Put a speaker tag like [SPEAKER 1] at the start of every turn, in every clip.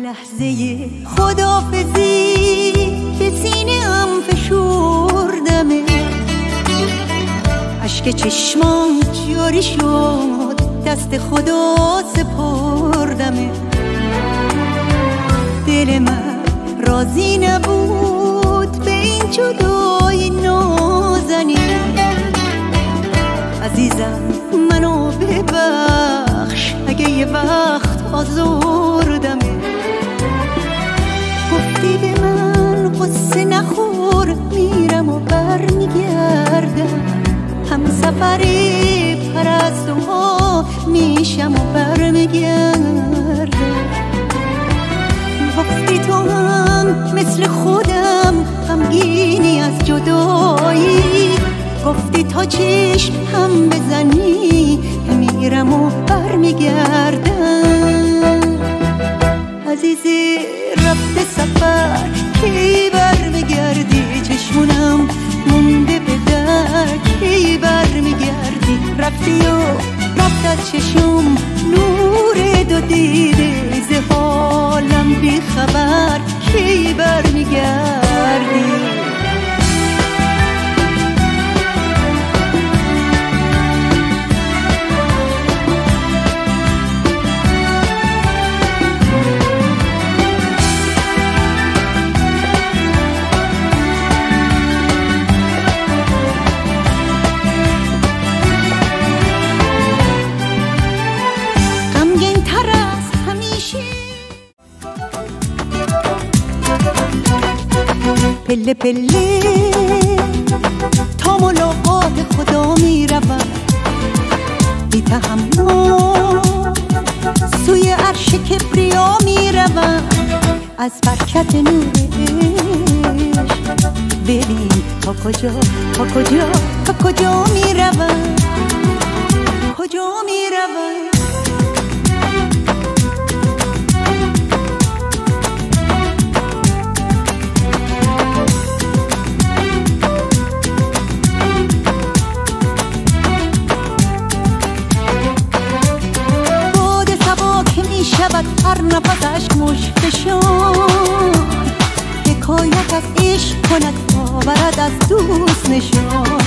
[SPEAKER 1] لحظه خداحافظی به سینه‌ام فشردمه، اشک چشمام جاری شد، دست خدا سپردمه. دل من راضی نبود به این جدایی نازنین. عزیزم منو ببخش اگه یه وقت آزردمه. گفتی به من قصه نخور، میرم و برمیگردم، هم سفری پرستوها میشم و برمیگردم. گفتی تو هم مثل خودم غمگینی از جدایی، گفتی تا چشم هم بزنی میرم و برمیگردم. عزیزی رفته سفر کی برمیگردی؟ چشمونم مونده به در کی برمیگردی؟ رفتی و رفت از چشم نور دو دیده، ز حالم بی خبر کی برمیگردی؟ پله پله تا ملاقات خدا میروم، بی تحمل سوی عرش کبریا میروم. از برکت نورش ببین تا کجا تا کجا تا کجا میروم، کجا میروم. شود هر نفس اشک مشکشان، حکایت از عشق کند آورد از دوست نشان.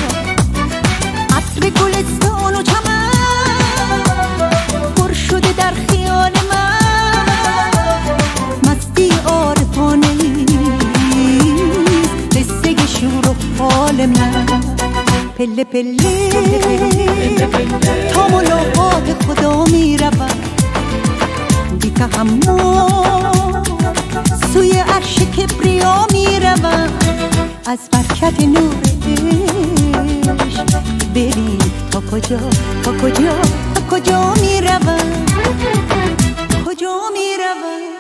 [SPEAKER 1] عطر گلستان و چمن پر شده در خیال من، مستی عارفانه ایست قصه شور و حال من. پله پله تا ملاقات خدا میروم، بی تحمل سوی عرش کبریا میروم. از برکت نورش ببین تا کجا تا کجا تا کجا میروم، کجا میروم.